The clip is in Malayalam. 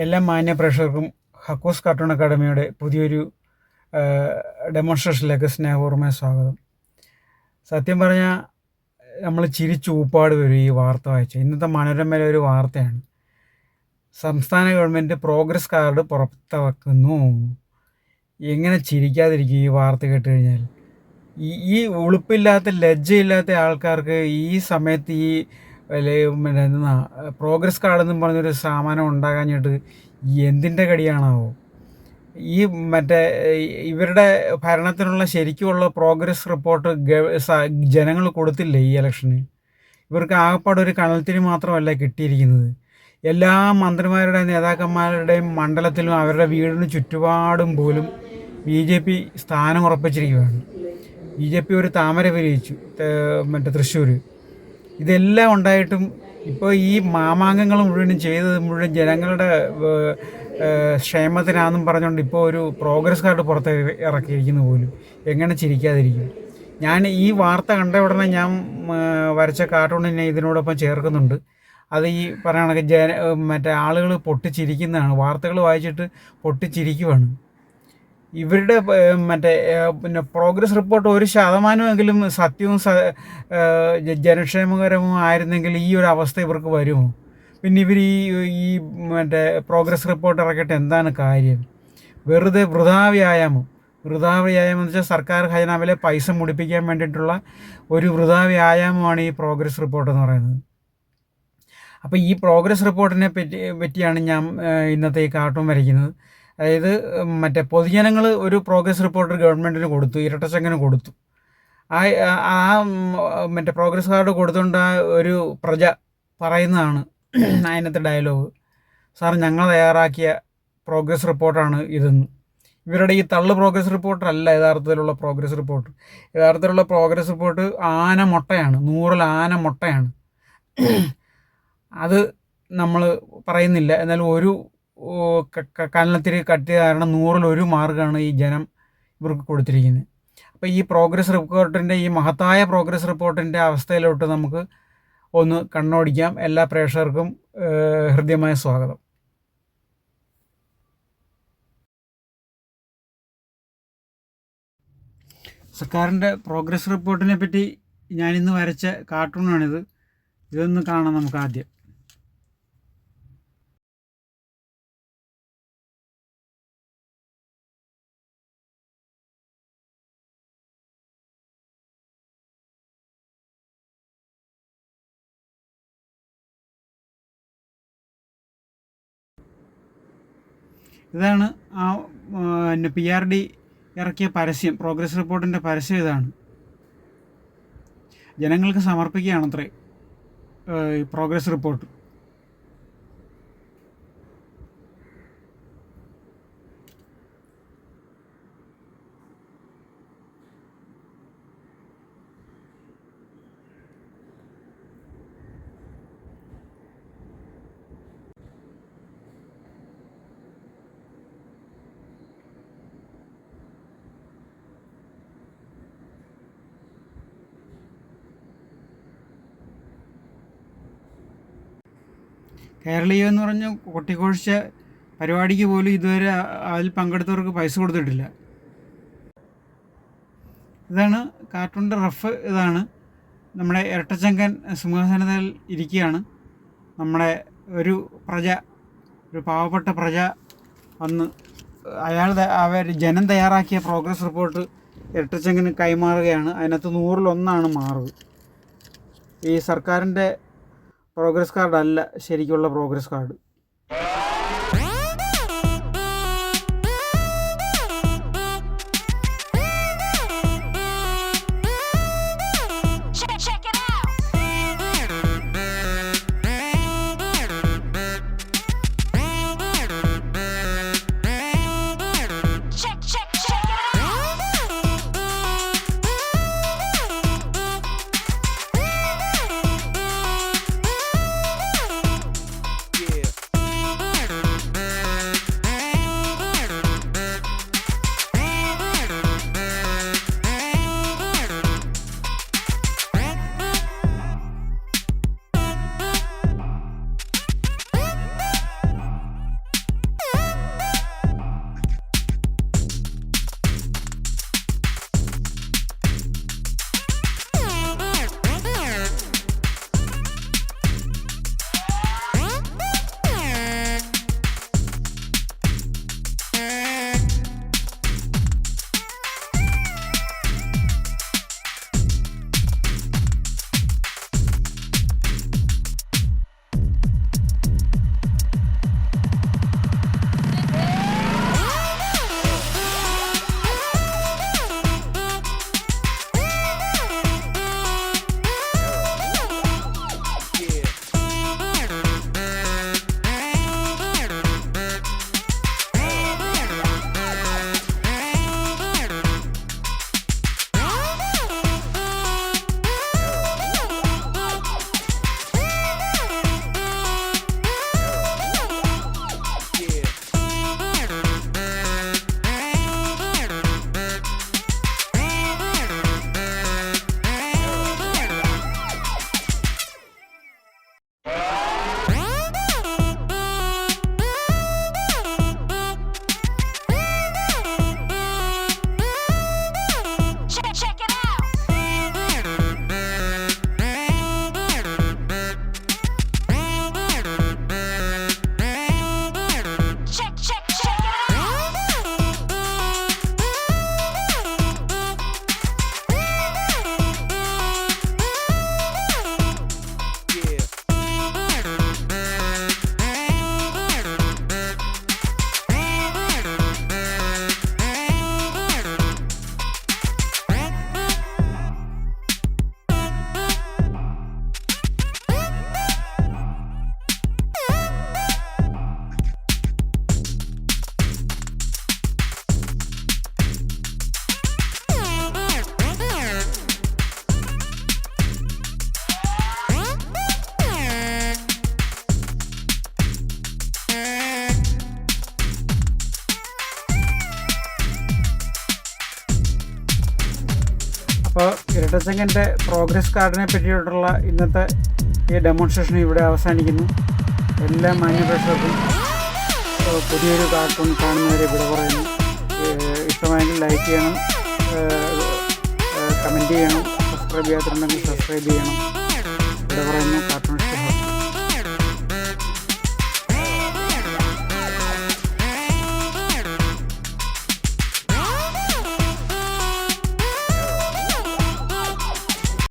എല്ലാ മാന്യ പ്രേക്ഷകർക്കും ഹക്കോസ് കാർട്ടൂൺ അക്കാഡമിയുടെ പുതിയൊരു ഡെമോൺസ്ട്രേഷനിലേക്ക് സ്നേഹപൂർവ്വമായ സ്വാഗതം. സത്യം പറഞ്ഞാൽ നമ്മൾ ചിരിച്ചൂപ്പാട് വരും ഈ വാർത്ത വായിച്ച. ഇന്നത്തെ മനോരമയിലെ ഒരു വാർത്തയാണ്. സംസ്ഥാന ഗവൺമെൻറ് പ്രോഗ്രസ് കാർഡ് പുറത്തിറക്കുന്നു. എങ്ങനെ ചിരിക്കാതിരിക്കും ഈ വാർത്ത കേട്ട് കഴിഞ്ഞാൽ? ഈ ഉളുപ്പില്ലാത്ത ലജ്ജയില്ലാത്ത ആൾക്കാർക്ക് ഈ സമയത്ത് ഈ പിന്നെ പ്രോഗ്രസ് കാർഡെന്നും പറഞ്ഞൊരു സാമാനം ഉണ്ടാകാഞ്ഞിട്ട് എന്തിൻ്റെ കടിയാണാവോ? ഈ ഇവരുടെ ഭരണത്തിനുള്ള ശരിക്കുമുള്ള പ്രോഗ്രസ് റിപ്പോർട്ട് ജനങ്ങൾ കൊടുത്തില്ലേ ഈ ഇലക്ഷന്? ഇവർക്ക് ആകപ്പാടെ ഒരു കണൽത്തിരി മാത്രമല്ല കിട്ടിയിരിക്കുന്നത്. എല്ലാ മന്ത്രിമാരുടെയും നേതാക്കന്മാരുടെയും മണ്ഡലത്തിലും അവരുടെ വീടിന് ചുറ്റുപാടും പോലും BJP സ്ഥാനം ഉറപ്പിച്ചിരിക്കുകയാണ്. BJP ഒരു താമര വിരിയിച്ചു തൃശ്ശൂർ. ഇതെല്ലാം ഉണ്ടായിട്ടും ഇപ്പോൾ ഈ മാമാങ്കങ്ങൾ മുഴുവനും ചെയ്തത് മുഴുവൻ ജനങ്ങളുടെ ക്ഷേമത്തിനാണെന്നും പറഞ്ഞുകൊണ്ട് ഇപ്പോൾ ഒരു പ്രോഗ്രസ് കാർഡ് പുറത്ത് ഇറക്കിയിരിക്കുന്നു പോലും. എങ്ങനെ ചിരിക്കാതിരിക്കും? ഞാൻ ഈ വാർത്ത കണ്ട ഉടനെ ഞാൻ വരച്ച കാർട്ടൂണിനെ ഇതിനോടൊപ്പം ചേർക്കുന്നുണ്ട്. അത് ഈ പറയണ ആളുകൾ പൊട്ടിച്ചിരിക്കുന്നതാണ്. വാർത്തകൾ വായിച്ചിട്ട് പൊട്ടിച്ചിരിക്കുവാണ്. ഇവരുടെ പിന്നെ പ്രോഗ്രസ് റിപ്പോർട്ട് 1% സത്യവും ജനക്ഷേമകരവും ആയിരുന്നെങ്കിൽ ഈ ഒരു അവസ്ഥ ഇവർക്ക് വരുമോ? പിന്നെ ഇവർ ഈ പ്രോഗ്രസ് റിപ്പോർട്ട് ഇറക്കിയിട്ട് എന്താണ് കാര്യം? വെറുതെ വൃഥാ വ്യായാമം എന്ന് വെച്ചാൽ സർക്കാർ ഖജനാവിലെ പൈസ മുടിപ്പിക്കാൻ വേണ്ടിയിട്ടുള്ള ഒരു വൃഥാ വ്യായാമമാണ് ഈ പ്രോഗ്രസ് റിപ്പോർട്ട് എന്ന് പറയുന്നത്. അപ്പോൾ ഈ പ്രോഗ്രസ് റിപ്പോർട്ടിനെ പറ്റിയാണ് ഞാൻ ഇന്നത്തെ ഈ കാർട്ടൂൺ വരയ്ക്കുന്നത്. അതായത് പൊതുജനങ്ങൾ ഒരു പ്രോഗ്രസ് റിപ്പോർട്ട് ഗവൺമെൻറ്റിന് കൊടുത്തു, ഇരട്ടച്ചങ്കന് കൊടുത്തു. പ്രോഗ്രസ് കാർഡ് കൊടുത്തുകൊണ്ട് ഒരു പ്രജ പറയുന്നതാണ് അതിനകത്ത് ഡയലോഗ്. സാർ, ഞങ്ങൾ തയ്യാറാക്കിയ പ്രോഗ്രസ് റിപ്പോർട്ടാണ് ഇതെന്ന്. ഇവരുടെ ഈ തള്ളു പ്രോഗ്രസ് റിപ്പോർട്ടല്ല യഥാർത്ഥത്തിലുള്ള പ്രോഗ്രസ് റിപ്പോർട്ട്. യഥാർത്ഥത്തിലുള്ള പ്രോഗ്രസ് റിപ്പോർട്ട് ആന മുട്ടയാണ്, 100 ആന മുട്ടയാണ്. അത് നമ്മൾ പറയുന്നില്ല. എന്നാൽ ഒരു കന്നത്തിരി കട്ടിയ കാരണം 100-1 മാർക്കാണ് ഈ ജനം ഇവർക്ക് കൊടുത്തിരിക്കുന്നത്. അപ്പോൾ ഈ പ്രോഗ്രസ് റിപ്പോർട്ടിൻ്റെ ഈ മഹത്തായ പ്രോഗ്രസ് റിപ്പോർട്ടിൻ്റെ അവസ്ഥയിലോട്ട് നമുക്ക് ഒന്ന് കണ്ണോടിക്കാം. എല്ലാ പ്രേക്ഷകർക്കും ഹൃദ്യമായ സ്വാഗതം. സർക്കാരിൻ്റെ പ്രോഗ്രസ് റിപ്പോർട്ടിനെ പറ്റി ഞാനിന്ന് വരച്ച കാർട്ടൂണാണിത്. ഇതൊന്ന് കാണാം നമുക്ക് ആദ്യം. ഇതാണ് ആ PRD ഇറക്കിയ പരസ്യം. പ്രോഗ്രസ് റിപ്പോർട്ടിൻ്റെ പരസ്യം ഇതാണ്. ജനങ്ങൾക്ക് സമർപ്പിക്കുകയാണത്രേ പ്രോഗ്രസ് റിപ്പോർട്ട്. കേരളീയം എന്ന് പറഞ്ഞ കൊട്ടിഘോഷിച്ച പരിപാടിക്ക് പോലും ഇതുവരെ അതിൽ പങ്കെടുത്തവർക്ക് പൈസ കൊടുത്തിട്ടില്ല. ഇതാണ് കാർട്ടൂണിൻ്റെ റഫ്. ഇതാണ് നമ്മുടെ ഇരട്ടച്ചങ്കൻ സിംഹാസനത്തിൽ ഇരിക്കുകയാണ്. നമ്മുടെ ഒരു പാവപ്പെട്ട പ്രജ വന്ന് അവർ ജനം തയ്യാറാക്കിയ പ്രോഗ്രസ് റിപ്പോർട്ട് ഇരട്ടച്ചങ്കന് കൈമാറുകയാണ്. അതിനകത്ത് 100-1 മാർക്ക്. ഈ സർക്കാരിൻ്റെ പ്രോഗ്രസ് കാർഡ് അല്ല ശരിക്കുള്ള പ്രോഗ്രസ് കാർഡ്. തച്ചങ്കൻ്റെ പ്രോഗ്രസ് കാർഡിനെ പറ്റിയിട്ടുള്ള ഇന്നത്തെ ഈ ഡെമോൺസ്ട്രേഷൻ ഇവിടെ അവസാനിക്കുന്നു. എല്ലാ മാന്യപ്രേക്ഷകർക്കും പുതിയൊരു കാർട്ടൂൺ കാണുന്നവരെ ഇവിടെ പറയുന്നു. ഇഷ്ടമായെങ്കിൽ ലൈക്ക് ചെയ്യണം, കമൻറ്റ് ചെയ്യണം, സബ്സ്ക്രൈബ് ചെയ്യാത്തിട്ടുണ്ടെങ്കിൽ സബ്സ്ക്രൈബ് ചെയ്യണം. ഇവിടെ പറയുന്നു കാർട്ടൂൺ